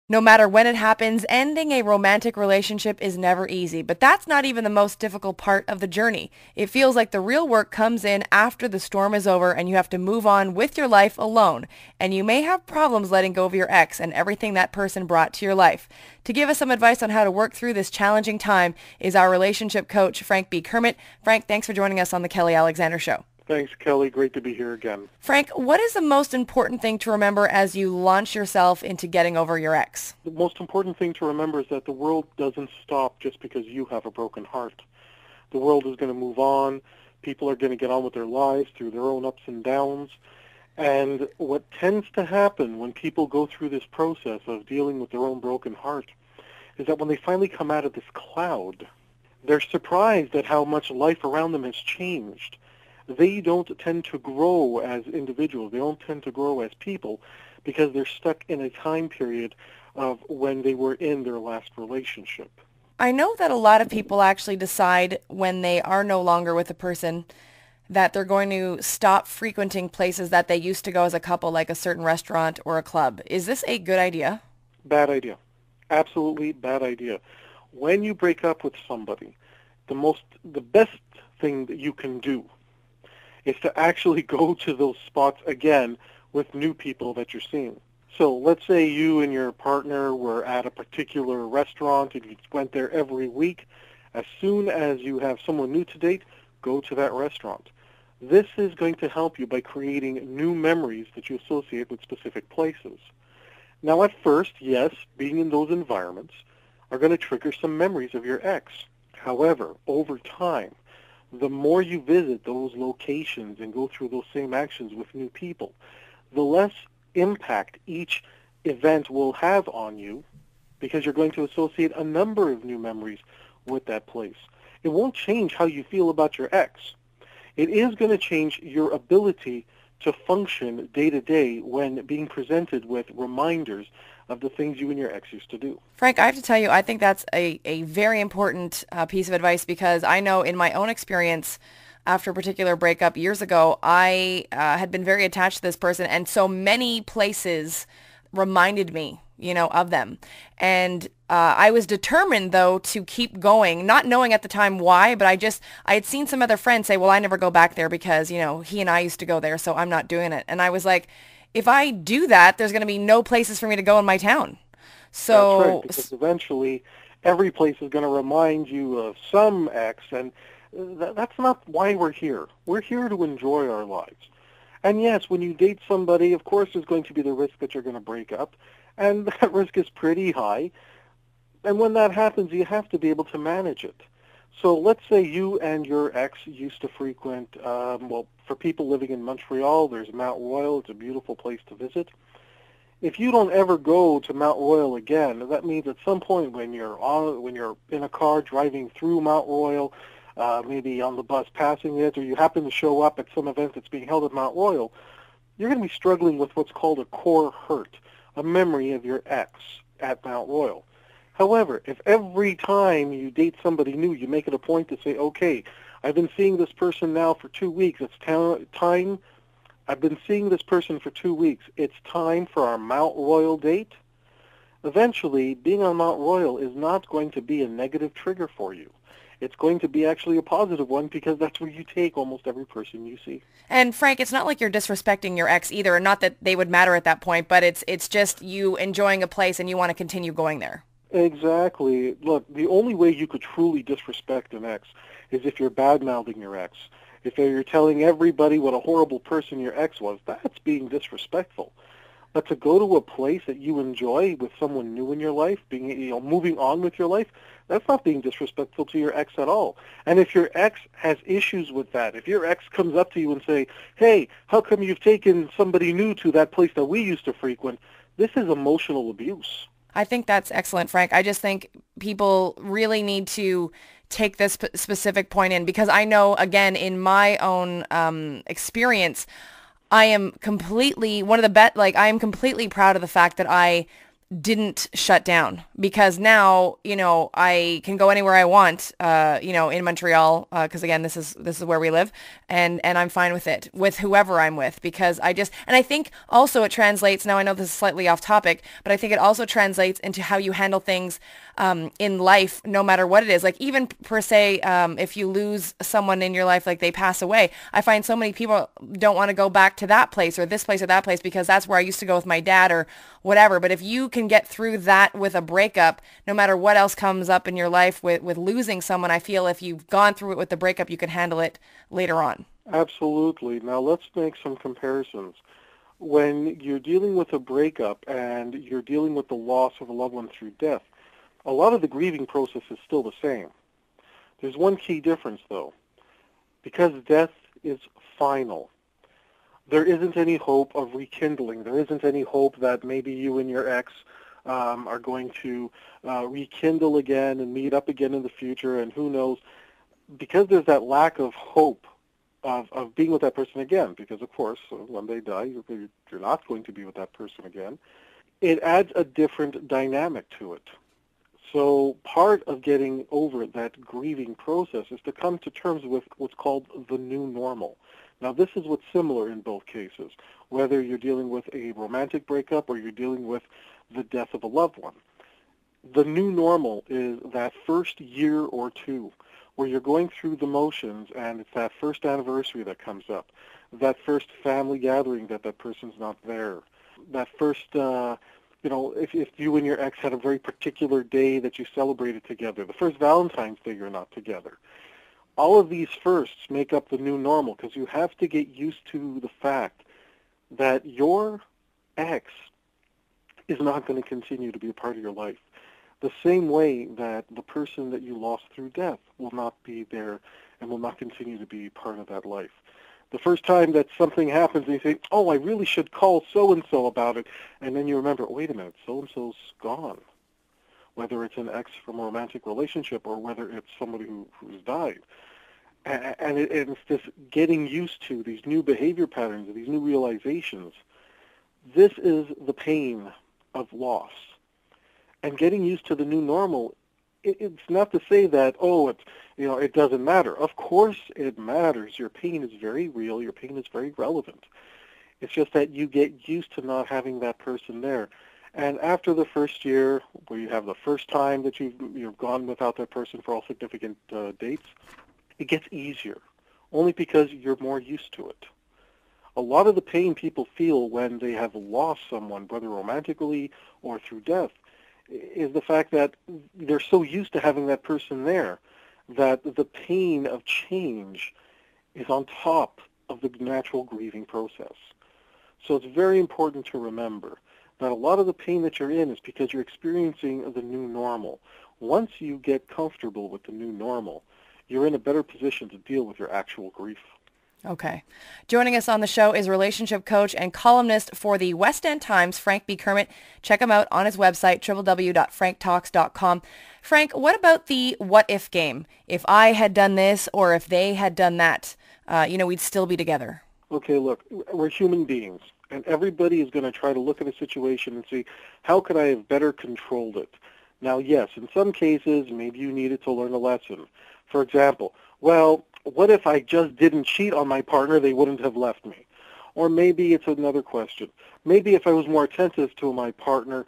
No matter when it happens, ending a romantic relationship is never easy, but that's not even the most difficult part of the journey. It feels like the real work comes in after the storm is over and you have to move on with your life alone. And you may have problems letting go of your ex and everything that person brought to your life. To give us some advice on how to work through this challenging time is our relationship coach, Frank B. Kermit. Frank, thanks for joining us on the Kelly Alexander Show. Thanks, Kelly. Great to be here again. Frank, what is the most important thing to remember as you launch yourself into getting over your ex? The most important thing to remember is that the world doesn't stop just because you have a broken heart. The world is going to move on. People are going to get on with their lives through their own ups and downs. And what tends to happen when people go through this process of dealing with their own broken heart is that when they finally come out of this cloud, they're surprised at how much life around them has changed. They don't tend to grow as individuals. They don't tend to grow as people because they're stuck in a time period of when they were in their last relationship. I know that a lot of people actually decide when they are no longer with a person that they're going to stop frequenting places that they used to go as a couple, like a certain restaurant or a club. Is this a good idea? Bad idea. Absolutely bad idea. When you break up with somebody, the best thing that you can do is to actually go to those spots again with new people that you're seeing. So let's say you and your partner were at a particular restaurant and you went there every week. As soon as you have someone new to date, go to that restaurant. This is going to help you by creating new memories that you associate with specific places. Now at first, yes, being in those environments are going to trigger some memories of your ex. However, over time, the more you visit those locations and go through those same actions with new people, the less impact each event will have on you because you're going to associate a number of new memories with that place. It won't change how you feel about your ex. It is going to change your ability to function day to day when being presented with reminders of the things you and your ex used to do. Frank, I have to tell you, I think that's a very important piece of advice because I know in my own experience after a particular breakup years ago, I had been very attached to this person and so many places reminded me, of them. And I was determined, though, to keep going, not knowing at the time why, but I had seen some other friends say, well, I never go back there because, he and I used to go there, so I'm not doing it. And I was like, if I do that, there's going to be no places for me to go in my town. That's right, So, because eventually every place is going to remind you of some ex, and that's not why we're here. We're here to enjoy our lives. And yes, when you date somebody, of course there's going to be the risk that you're going to break up, and that risk is pretty high. And when that happens, you have to be able to manage it. So let's say you and your ex used to frequent, for people living in Montreal, there's Mount Royal. It's a beautiful place to visit. If you don't ever go to Mount Royal again, that means at some point when you're in a car driving through Mount Royal, maybe on the bus passing it, or you happen to show up at some event that's being held at Mount Royal, you're going to be struggling with what's called a core hurt, a memory of your ex at Mount Royal. However, if every time you date somebody new, you make it a point to say, okay, I've been seeing this person now for 2 weeks. It's time. I've been seeing this person for 2 weeks. It's time for our Mount Royal date. Eventually, being on Mount Royal is not going to be a negative trigger for you. It's going to be actually a positive one because that's where you take almost every person you see. and Frank, it's not like you're disrespecting your ex either, and not that they would matter at that point, but it's just you enjoying a place and you want to continue going there. Exactly. Look, the only way you could truly disrespect an ex is if you're bad-mouthing your ex. If you're telling everybody what a horrible person your ex was, that's being disrespectful. But to go to a place that you enjoy with someone new in your life, moving on with your life, that's not being disrespectful to your ex at all. And if your ex has issues with that, if your ex comes up to you and say, hey, how come you've taken somebody new to that place that we used to frequent, this is emotional abuse. I think that's excellent, Frank. I just think people really need to take this specific point in because I know, again, in my own experience, I am completely one of the I am completely proud of the fact that I didn't shut down, because now, I can go anywhere I want, in Montreal, because again, this is where we live, and I'm fine with it, with whoever I'm with, because and I think also it translates, now I know this is slightly off topic, but I think it also translates into how you handle things in life, no matter what it is. Like even per se, if you lose someone in your life, like they pass away, I find so many people don't want to go back to that place or this place or that place because that's where I used to go with my dad or whatever. But if you can get through that with a breakup, no matter what else comes up in your life with losing someone, I feel if you've gone through it with the breakup, you can handle it later on. Absolutely. Now let's make some comparisons. When you're dealing with a breakup and you're dealing with the loss of a loved one through death, a lot of the grieving process is still the same. There's one key difference, though. Because death is final, there isn't any hope of rekindling. There isn't any hope that maybe you and your ex are going to rekindle again and meet up again in the future, and who knows. Because there's that lack of hope of being with that person again, because, of course, when they die, you're not going to be with that person again, it adds a different dynamic to it. So part of getting over that grieving process is to come to terms with what's called the new normal. Now, this is what's similar in both cases, whether you're dealing with a romantic breakup or you're dealing with the death of a loved one. The new normal is that first year or two where you're going through the motions, and it's that first anniversary that comes up, that first family gathering that person's not there, that first if you and your ex had a very particular day that you celebrated together, the first Valentine's Day you're not together. All of these firsts make up the new normal because you have to get used to the fact that your ex is not going to continue to be a part of your life. The same way that the person that you lost through death will not be there and will not continue to be part of that life. The first time that something happens and you think, oh, I really should call so-and-so about it, and then you remember, wait a minute, so-and-so's gone. Whether it's an ex from a romantic relationship or whether it's somebody who's died. And it's this getting used to these new behavior patterns, these new realizations. This is the pain of loss. And getting used to the new normal, it's not to say that, it doesn't matter. Of course it matters. Your pain is very real. Your pain is very relevant. It's just that you get used to not having that person there. And after the first year, where you have the first time that you've gone without that person for all significant dates, it gets easier, only because you're more used to it. A lot of the pain people feel when they have lost someone, whether romantically or through death, is the fact that they're so used to having that person there that the pain of change is on top of the natural grieving process. So it's very important to remember that a lot of the pain that you're in is because you're experiencing the new normal. Once you get comfortable with the new normal, you're in a better position to deal with your actual grief. Okay. Joining us on the show is relationship coach and columnist for the West End Times, Frank B. Kermit. Check him out on his website, www.franktalks.com. Frank, what about the what if game? If I had done this or if they had done that, we'd still be together. Okay, look, we're human beings, and everybody is going to try to look at a situation and see, how could I have better controlled it? Now, yes, in some cases, maybe you needed to learn a lesson. For example, what if I just didn't cheat on my partner, they wouldn't have left me? Or maybe it's another question. Maybe if I was more attentive to my partner,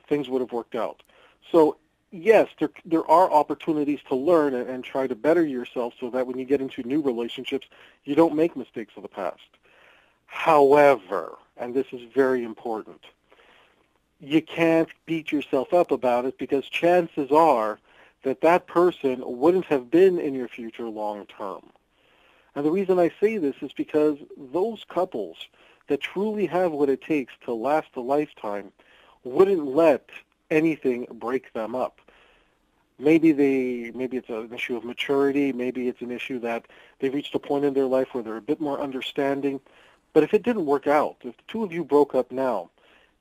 things would have worked out. So, yes, there are opportunities to learn and try to better yourself so that when you get into new relationships, you don't make mistakes of the past. However, and this is very important, you can't beat yourself up about it because chances are that person wouldn't have been in your future long term. And the reason I say this is because those couples that truly have what it takes to last a lifetime wouldn't let anything break them up. Maybe it's an issue of maturity, maybe it's an issue that they've reached a point in their life where they're a bit more understanding. But if it didn't work out, if the two of you broke up now,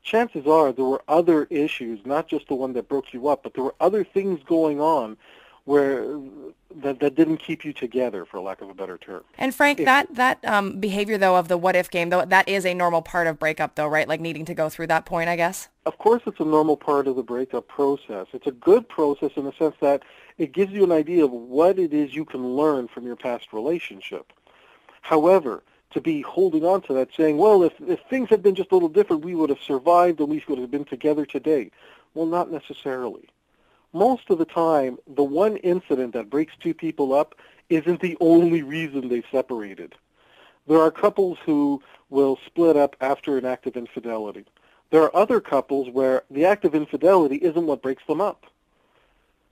chances are there were other issues, not just the one that broke you up, but there were other things going on where that didn't keep you together, for lack of a better term. And Frank, that behavior though of the what if game, though, that is a normal part of breakup though, right? Like needing to go through that point, I guess. Of course, it's a normal part of the breakup process. It's a good process in the sense that it gives you an idea of what it is you can learn from your past relationship. However, to be holding on to that, saying, well, if things had been just a little different, we would have survived, and we would have been together today. Well, not necessarily. Most of the time, the one incident that breaks two people up isn't the only reason they've separated. There are couples who will split up after an act of infidelity. There are other couples where the act of infidelity isn't what breaks them up.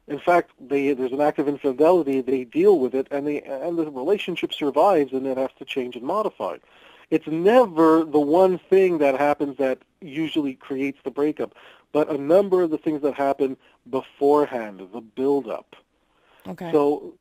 In fact, there's an act of infidelity, they deal with it, and the relationship survives, and it has to change and modify. It's never the one thing that happens that usually creates the breakup, but a number of the things that happen beforehand, the build-up. Okay. So,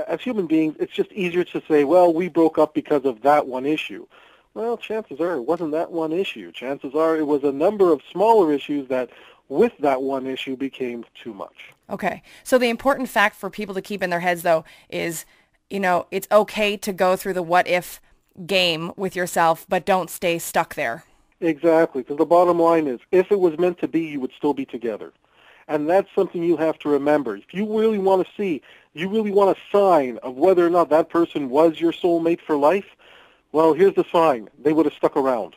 as human beings, it's just easier to say, well, we broke up because of that one issue. Well, chances are it wasn't that one issue. Chances are it was a number of smaller issues that, with that one issue, became too much. Okay. So the important fact for people to keep in their heads, though, is, it's okay to go through the what if game with yourself, but don't stay stuck there. Exactly, because the bottom line is, if it was meant to be, you would still be together. And that's something you have to remember. If you really want to see, you really want a sign of whether or not that person was your soulmate for life, well, here's the sign. They would have stuck around.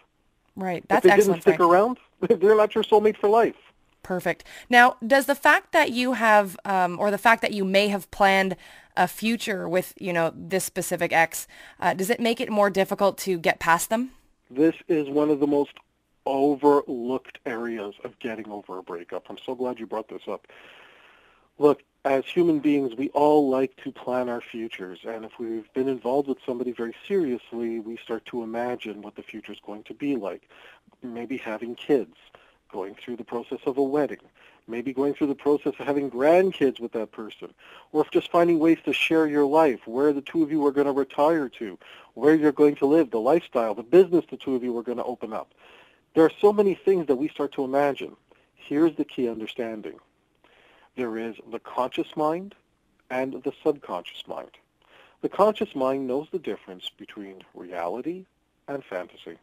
Right. That's excellent. If they excellent, didn't stick around, they're not your soulmate for life. Perfect. Now, does the fact that you have, or the fact that you may have planned a future with, this specific ex, does it make it more difficult to get past them? This is one of the most overlooked areas of getting over a breakup. I'm so glad you brought this up. Look, as human beings, we all like to plan our futures, and if we've been involved with somebody very seriously, we start to imagine what the future is going to be like. Maybe having kids, going through the process of a wedding, maybe going through the process of having grandkids with that person, or if just finding ways to share your life, where the two of you are going to retire to, where you're going to live, the lifestyle, the business the two of you are going to open up. There are so many things that we start to imagine. Here's the key understanding. There is the conscious mind and the subconscious mind. The conscious mind knows the difference between reality and fantasy.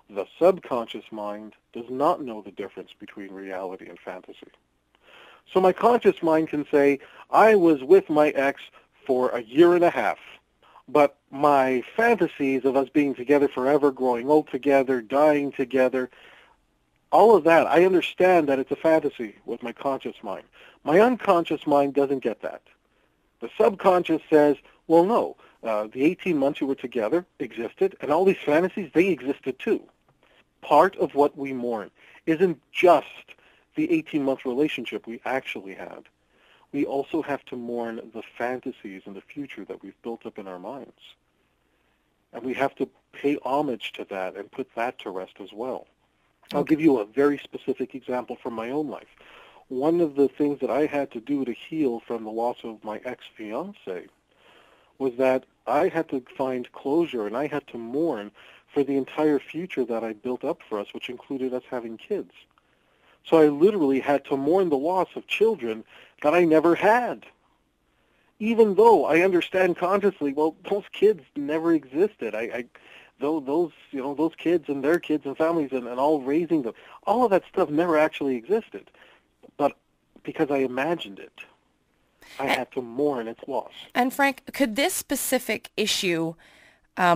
The subconscious mind does not know the difference between reality and fantasy. So my conscious mind can say, I was with my ex for a year and a half, but my fantasies of us being together forever, growing old together, dying together, all of that, I understand that it's a fantasy with my conscious mind. My unconscious mind doesn't get that. The subconscious says, well, no, the 18 months you were together existed, and all these fantasies, they existed too. Part of what we mourn isn't just the 18-month relationship we actually had. We also have to mourn the fantasies and the future that we've built up in our minds. And we have to pay homage to that and put that to rest as well. I'll give you a very specific example from my own life. One of the things that I had to do to heal from the loss of my ex-fiancé was that I had to find closure and I had to mourn for the entire future that I built up for us, which included us having kids. So I literally had to mourn the loss of children that I never had. Even though I understand consciously, well, those kids never existed. Those kids and their kids and families and all raising them, all of that stuff never actually existed. But because I imagined it, I had to mourn its loss. And Frank, could this specific issue,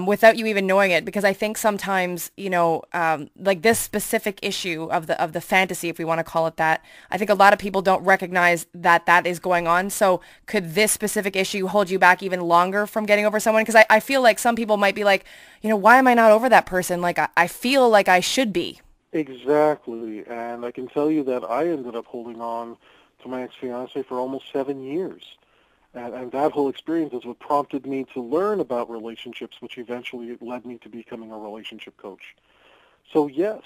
without you even knowing it, because I think sometimes, like this specific issue of the fantasy, if we want to call it that, I think a lot of people don't recognize that that is going on. So could this specific issue hold you back even longer from getting over someone? Because I feel like some people might be like, why am I not over that person? Like, I feel like I should be. Exactly. And I can tell you that I ended up holding on to my ex-fiancé for almost 7 years. And that whole experience is what prompted me to learn about relationships, which eventually led me to becoming a relationship coach. So yes,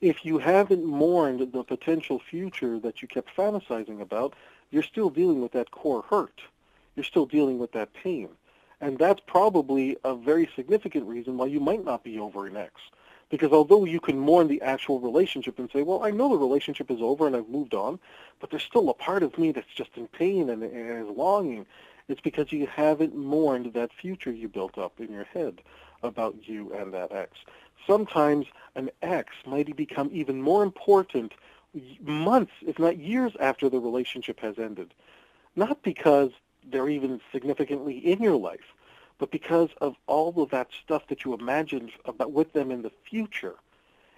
if you haven't mourned the potential future that you kept fantasizing about, you're still dealing with that core hurt. You're still dealing with that pain. And that's probably a very significant reason why you might not be over an ex. Because although you can mourn the actual relationship and say, well, I know the relationship is over and I've moved on, but there's still a part of me that's just in pain and is longing. It's because you haven't mourned that future you built up in your head about you and that ex. Sometimes an ex might become even more important months, if not years, after the relationship has ended. Not because they're even significantly in your life, but because of all of that stuff that you imagined about with them in the future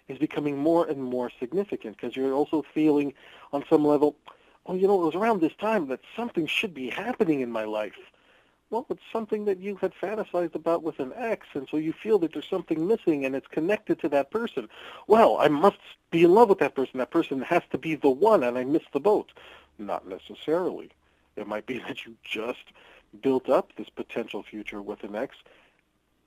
is becoming more and more significant, because you're also feeling on some level, oh, it was around this time that something should be happening in my life. Well, it's something that you had fantasized about with an ex, and so you feel that there's something missing, and it's connected to that person. Well, I must be in love with that person. That person has to be the one, and I missed the boat. Not necessarily. It might be that you just built up this potential future with an ex,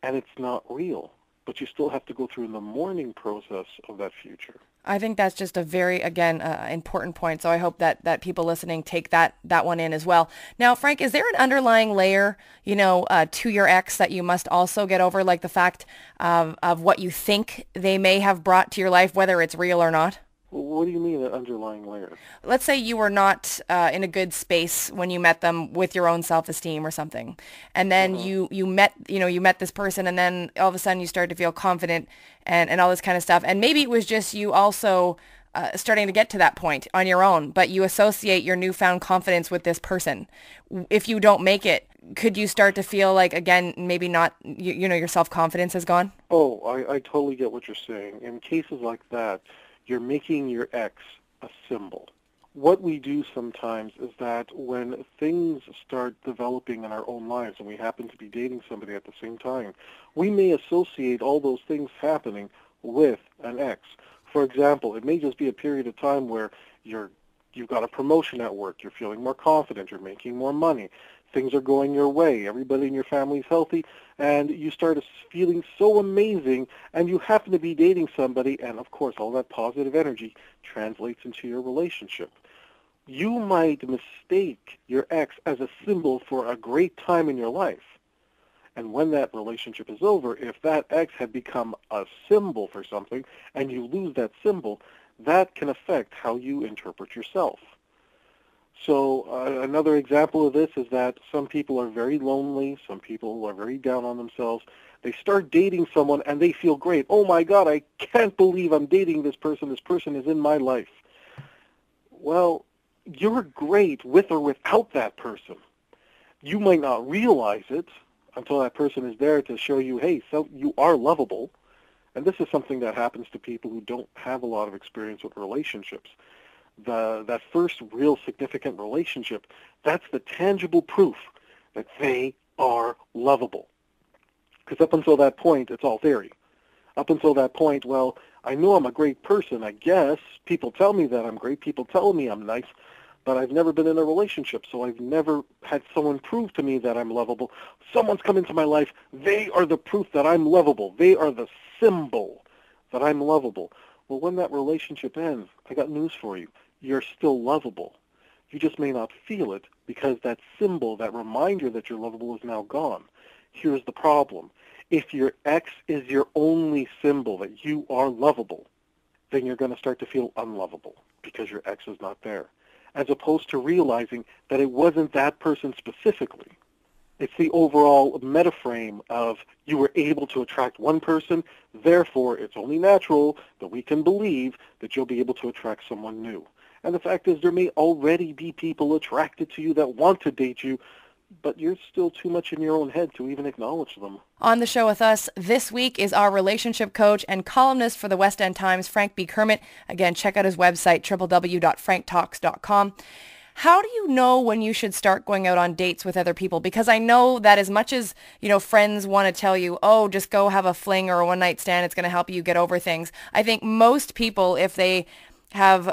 and it's not real. But you still have to go through the mourning process of that future. I think that's just a very, again, important point. So I hope that people listening take that one in as well. Now, Frank, is there an underlying layer, to your ex that you must also get over, like the fact of what you think they may have brought to your life, whether it's real or not? What do you mean an underlying layer? Let's say you were not in a good space when you met them with your own self-esteem or something, and then you met this person, and then all of a sudden you started to feel confident and all this kind of stuff, and maybe it was just you also starting to get to that point on your own, but you associate your newfound confidence with this person. If you don't make it, could you start to feel like, again, maybe not, your self-confidence has gone? Oh, I totally get what you're saying. In cases like that, you're making your ex a symbol. What we do sometimes is that when things start developing in our own lives and we happen to be dating somebody at the same time, we may associate all those things happening with an ex. For example, it may just be a period of time where you've got a promotion at work, you're feeling more confident, you're making more money, things are going your way, everybody in your family is healthy, and you start feeling so amazing, and you happen to be dating somebody, and of course all that positive energy translates into your relationship. You might mistake your ex as a symbol for a great time in your life. And when that relationship is over, if that ex had become a symbol for something, and you lose that symbol, that can affect how you interpret yourself. So another example of this is that some people are very lonely, some people are very down on themselves. They start dating someone and they feel great. Oh my God, I can't believe I'm dating this person. This person is in my life. Well, you're great with or without that person. You might not realize it until that person is there to show you, hey, so you are lovable. And this is something that happens to people who don't have a lot of experience with relationships. That first real significant relationship, that's the tangible proof that they are lovable. Because up until that point, it's all theory. Up until that point, well, I know I'm a great person, I guess. People tell me that I'm great. People tell me I'm nice. But I've never been in a relationship, so I've never had someone prove to me that I'm lovable. Someone's come into my life. They are the proof that I'm lovable. They are the symbol that I'm lovable. Well, when that relationship ends, I got news for you. You're still lovable. You just may not feel it because that symbol, that reminder that you're lovable is now gone. Here's the problem. If your ex is your only symbol that you are lovable, then you're going to start to feel unlovable because your ex is not there, as opposed to realizing that it wasn't that person specifically. It's the overall metaframe of you were able to attract one person, therefore it's only natural that we can believe that you'll be able to attract someone new. And the fact is there may already be people attracted to you that want to date you, but you're still too much in your own head to even acknowledge them. On the show with us this week is our relationship coach and columnist for the West End Times, Frank B. Kermit. Again, check out his website, www.franktalks.com. How do you know when you should start going out on dates with other people? Because I know that as much as, friends want to tell you, oh, just go have a fling or a one-night stand, it's going to help you get over things. I think most people, if they have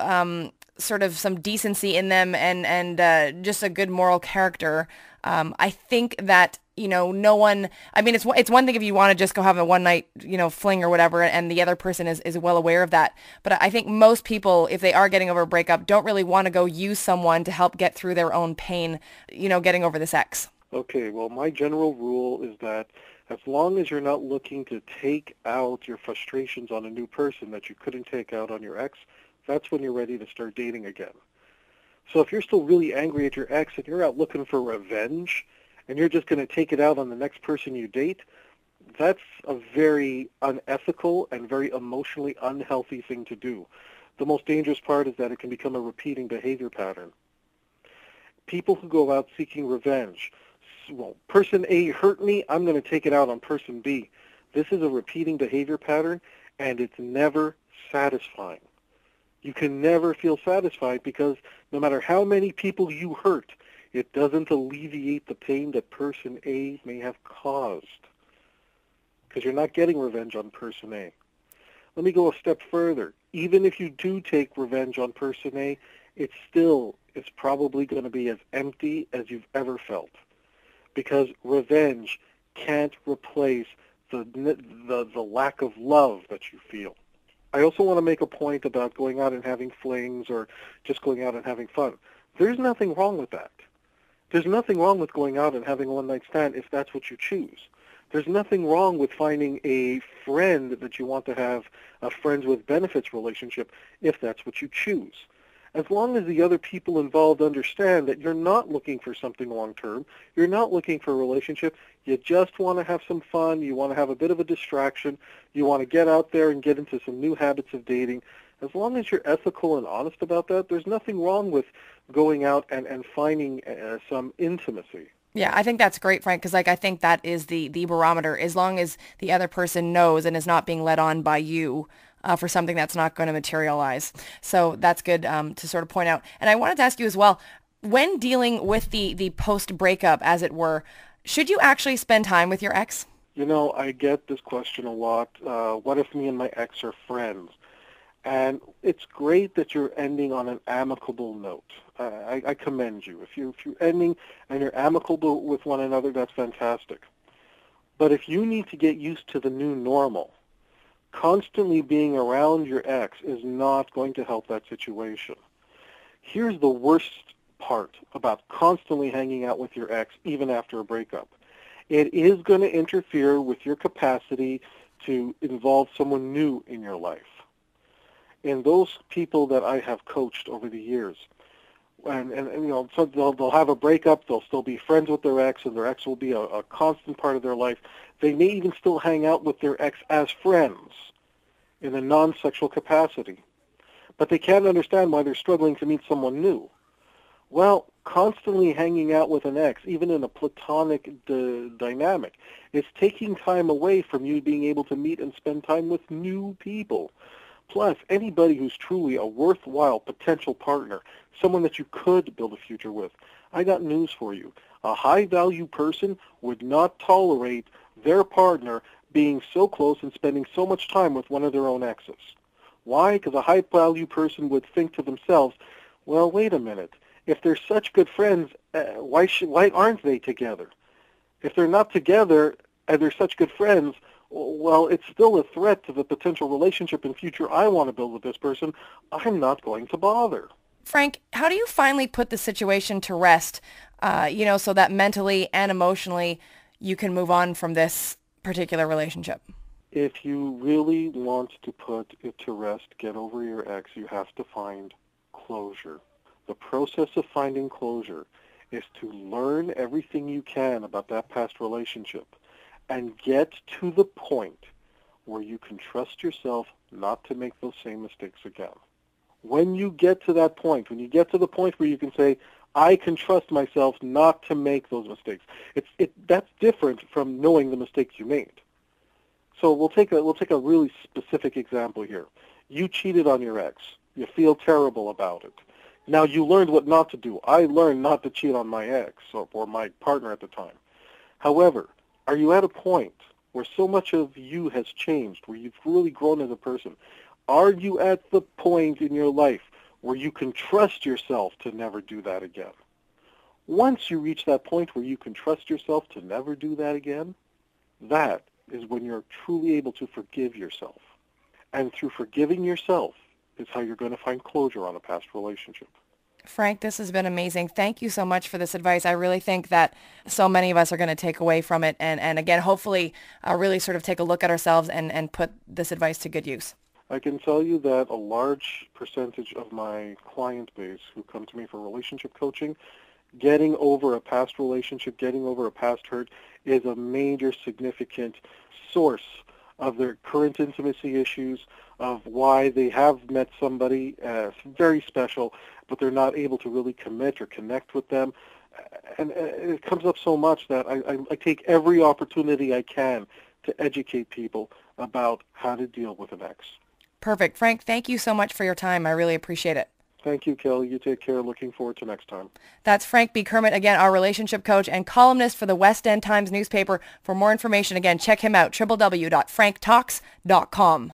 sort of some decency in them and just a good moral character, I think that, no one, I mean, it's one thing if you want to just go have a one night, fling or whatever, and the other person is well aware of that. But I think most people, if they are getting over a breakup, don't really want to go use someone to help get through their own pain, getting over this ex. Okay, well, my general rule is that As long as you're not looking to take out your frustrations on a new person that you couldn't take out on your ex, that's when you're ready to start dating again. So if you're still really angry at your ex and you're out looking for revenge and you're just going to take it out on the next person you date, that's a very unethical and very emotionally unhealthy thing to do. The most dangerous part is that it can become a repeating behavior pattern. People who go out seeking revenge, well, person A hurt me, I'm going to take it out on person B. This is a repeating behavior pattern, and it's never satisfying. You can never feel satisfied because no matter how many people you hurt, it doesn't alleviate the pain that person A may have caused, because you're not getting revenge on person A. Let me go a step further. Even if you do take revenge on person A, it still is probably going to be as empty as you've ever felt, because revenge can't replace the lack of love that you feel. I also want to make a point about going out and having flings or just going out and having fun. There's nothing wrong with that. There's nothing wrong with going out and having a one-night stand if that's what you choose. There's nothing wrong with finding a friend that you want to have a friends with benefits relationship if that's what you choose. As long as the other people involved understand that you're not looking for something long-term, you're not looking for a relationship, you just want to have some fun, you want to have a bit of a distraction, you want to get out there and get into some new habits of dating, as long as you're ethical and honest about that, there's nothing wrong with going out and finding some intimacy. Yeah, I think that's great, Frank, because I think that is the barometer. As long as the other person knows and is not being led on by you for something that's not going to materialize. So that's good to sort of point out. And I wanted to ask you as well, when dealing with the post-breakup, as it were, should you actually spend time with your ex? You know, I get this question a lot. What if me and my ex are friends? And it's great that you're ending on an amicable note. I commend you. If you're ending and you're amicable with one another, that's fantastic. But if you need to get used to the new normal, constantly being around your ex is not going to help that situation. Here's the worst part about constantly hanging out with your ex, even after a breakup. It is going to interfere with your capacity to involve someone new in your life. And those people that I have coached over the years, and you know, so they'll have a breakup, they'll still be friends with their ex, and their ex will be a constant part of their life. They may even still hang out with their ex as friends in a non-sexual capacity. But they can't understand why they're struggling to meet someone new. Well, constantly hanging out with an ex, even in a platonic dynamic, is taking time away from you being able to meet and spend time with new people. Plus, anybody who's truly a worthwhile potential partner, someone that you could build a future with, I got news for you. A high-value person would not tolerate their partner being so close and spending so much time with one of their own exes. Why? Because a high-value person would think to themselves, well, wait a minute. If they're such good friends, why aren't they together? If they're not together and they're such good friends, well, it's still a threat to the potential relationship in future I want to build with this person. I'm not going to bother. Frank, how do you finally put the situation to rest, so that mentally and emotionally you can move on from this particular relationship? If you really want to put it to rest, get over your ex, you have to find closure. The process of finding closure is to learn everything you can about that past relationship and get to the point where you can trust yourself not to make those same mistakes again. When you get to that point, when you get to the point where you can say, I can trust myself not to make those mistakes, that's different from knowing the mistakes you made. So we'll take a really specific example here. You cheated on your ex. You feel terrible about it. Now you learned what not to do. I learned not to cheat on my ex or my partner at the time. However, are you at a point where so much of you has changed, where you've really grown as a person? Are you at the point in your life where you can trust yourself to never do that again? Once you reach that point where you can trust yourself to never do that again, that is when you're truly able to forgive yourself. And through forgiving yourself is how you're going to find closure on a past relationship. Frank, this has been amazing. Thank you so much for this advice. I really think that so many of us are going to take away from it and again, hopefully really sort of take a look at ourselves and put this advice to good use. I can tell you that a large percentage of my client base who come to me for relationship coaching, getting over a past relationship, getting over a past hurt is a major significant source of their current intimacy issues, of why they have met somebody very special, but they're not able to really commit or connect with them. And it comes up so much that I take every opportunity I can to educate people about how to deal with an ex. Perfect. Frank, thank you so much for your time. I really appreciate it. Thank you, Kelly. You take care. Looking forward to next time. That's Frank B. Kermit, again, our relationship coach and columnist for the West End Times newspaper. For more information, again, check him out, www.franktalks.com.